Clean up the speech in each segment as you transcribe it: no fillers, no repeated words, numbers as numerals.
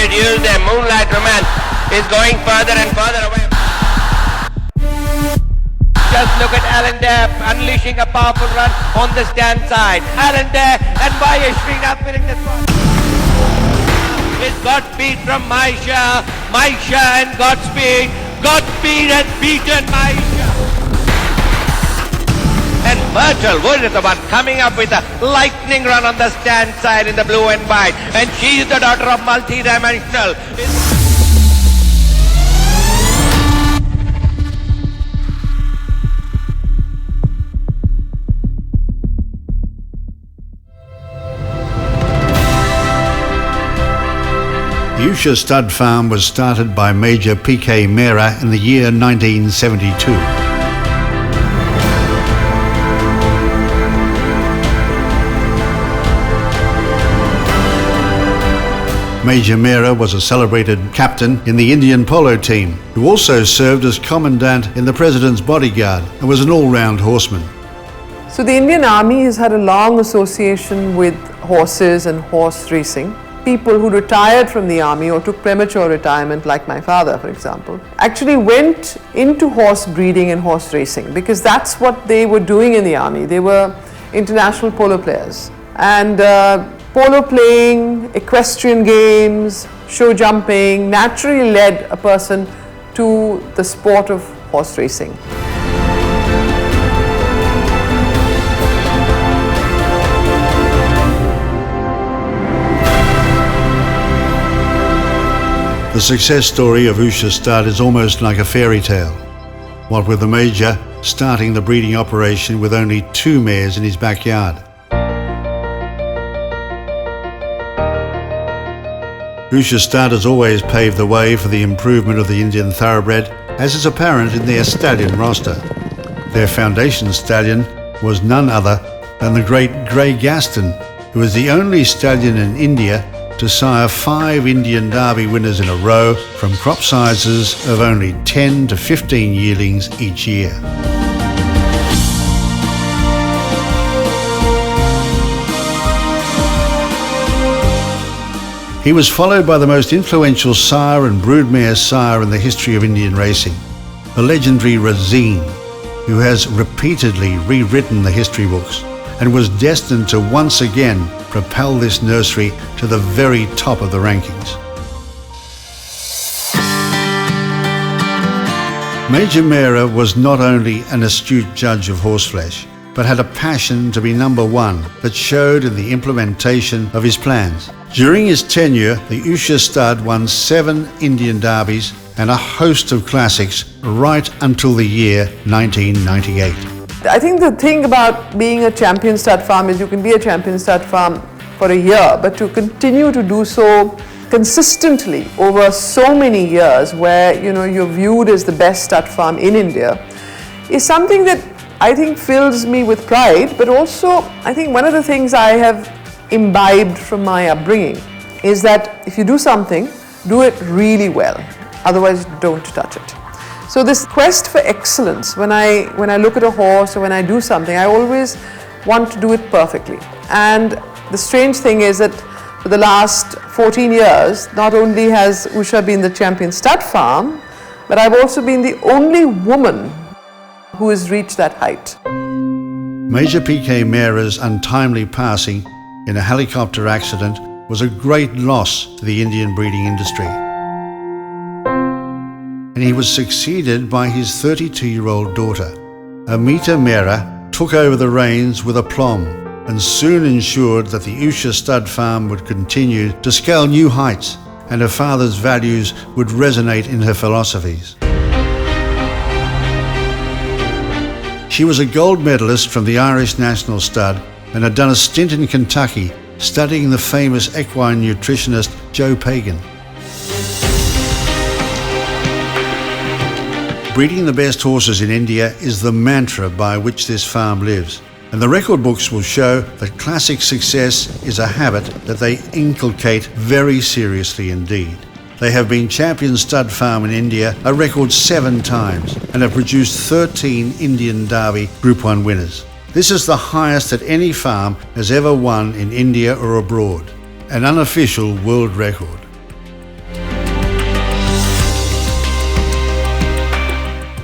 introduce them. Moonlight Romance is going further and further away. Just look at Alan Dare unleashing a powerful run on the stand side. Alan Dare and Vayashri now winning this one. It's Godspeed from Maisha. Maisha and Godspeed. Godspeed has beaten Maisha. And Virtual Wood is the one coming up with a lightning run on the stand side in the blue and white. And she is the daughter of Multidimensional. The Usha Stud Farm was started by Major P.K. Mehra in the year 1972. Major Mehra was a celebrated captain in the Indian polo team, who also served as commandant in the President's bodyguard and was an all-round horseman. So the Indian Army has had a long association with horses and horse racing. People who retired from the army or took premature retirement, like my father, for example, actually went into horse breeding and horse racing because that's what they were doing in the army. They were international polo players. And polo playing, equestrian games, show jumping naturally led a person to the sport of horse racing. The success story of Usha Stud is almost like a fairy tale. What with the Major starting the breeding operation with only 2 mares in his backyard. Usha Stud has always paved the way for the improvement of the Indian thoroughbred, as is apparent in their stallion roster. Their foundation stallion was none other than the great Grey Gaston, who is the only stallion in India to sire 5 Indian Derby winners in a row from crop sizes of only 10 to 15 yearlings each year. He was followed by the most influential sire and broodmare sire in the history of Indian racing, the legendary Razine, who has repeatedly rewritten the history books and was destined to once again propel this nursery to the very top of the rankings. Major Mehra was not only an astute judge of horseflesh, but had a passion to be number one that showed in the implementation of his plans. During his tenure, the Usha Stud won 7 Indian Derbies and a host of classics right until the year 1998. I think the thing about being a champion stud farm is you can be a champion stud farm for a year, but to continue to do so consistently over so many years where you're viewed as the best stud farm in India is something that I think fills me with pride, but also I think one of the things I have imbibed from my upbringing is that if you do something, do it really well, otherwise don't touch it. So this quest for excellence, when I look at a horse or when I do something, I always want to do it perfectly. And the strange thing is that for the last 14 years, not only has Usha been the champion stud farm, but I've also been the only woman who has reached that height. Major P.K. Mehra's untimely passing in a helicopter accident was a great loss to the Indian breeding industry. And he was succeeded by his 32-year-old daughter. Ameeta Mehra took over the reins with aplomb and soon ensured that the Usha Stud Farm would continue to scale new heights and her father's values would resonate in her philosophies. She was a gold medalist from the Irish National Stud and had done a stint in Kentucky studying the famous equine nutritionist Joe Pagan. Breeding the best horses in India is the mantra by which this farm lives, and the record books will show that classic success is a habit that they inculcate very seriously indeed. They have been champion stud farm in India a record 7 times and have produced 13 Indian Derby Group 1 winners. This is the highest that any farm has ever won in India or abroad, an unofficial world record.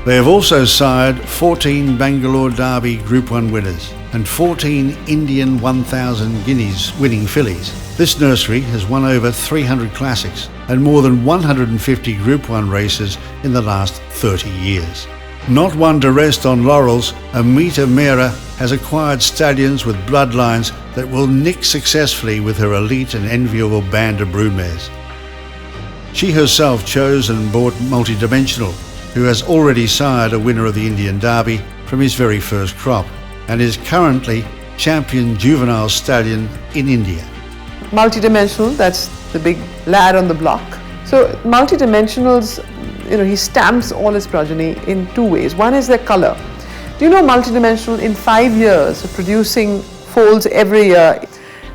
They have also sired 14 Bangalore Derby Group 1 winners and 14 Indian 1000 Guineas winning fillies. This nursery has won over 300 classics and more than 150 Group 1 races in the last 30 years. Not one to rest on laurels, Ameeta Mehra has acquired stallions with bloodlines that will nick successfully with her elite and enviable band of broodmares. She herself chose and bought Multidimensional, who has already sired a winner of the Indian Derby from his very first crop and is currently champion juvenile stallion in India. Multidimensional, that's the big lad on the block. So Multidimensionals, he stamps all his progeny in two ways. One is their color. Do you know Multidimensional, in 5 years of producing foals every year,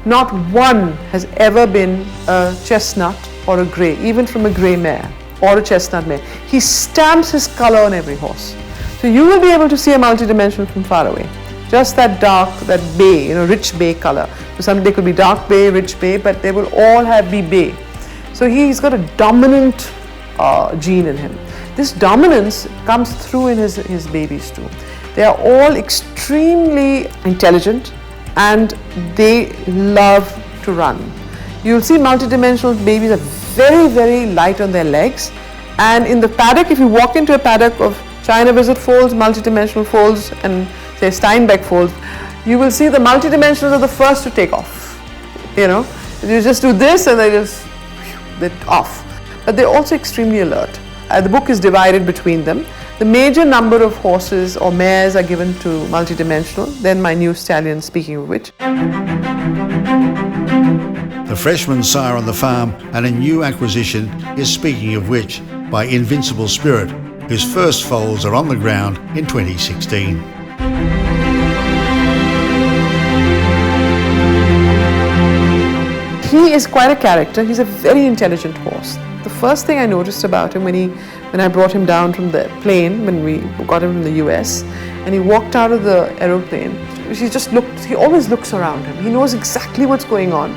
not one has ever been a chestnut or a grey, even from a grey mare or a chestnut mare. He stamps his color on every horse. So you will be able to see a Multidimensional from far away. Just that dark, that bay, rich bay color. So some they could be dark bay, rich bay, but they will all be bay. So he's got a dominant gene in him. This dominance comes through in his babies too. They are all extremely intelligent and they love to run. You'll see Multidimensional babies are very, very light on their legs, and in the paddock, if you walk into a paddock of China Visit foals, Multidimensional foals and say Steinbeck foals, you will see the Multidimensionals are the first to take off. You just do this and they're off. But they're also extremely alert. The book is divided between them. The major number of horses or mares are given to Multidimensional, then my new stallion, Speaking of Which. The freshman sire on the farm and a new acquisition is Speaking of Which by Invincible Spirit, whose first foals are on the ground in 2016. He is quite a character. He's a very intelligent horse. The first thing I noticed about him when I brought him down from the plane, when we got him from the US, and he walked out of the aeroplane, he always looks around him. He knows exactly what's going on.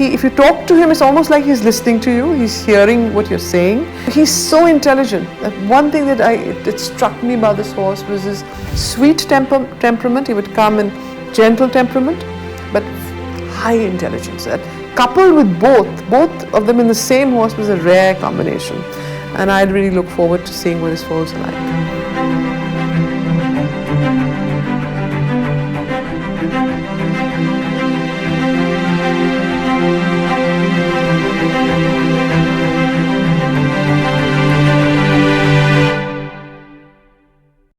If you talk to him, it's almost like he's listening to you. He's hearing what you're saying. He's so intelligent. That one thing that struck me about this horse was his sweet temperament. He would come in gentle temperament, but high intelligence. That coupled with both of them in the same horse was a rare combination. And I'd really look forward to seeing what his foals are like.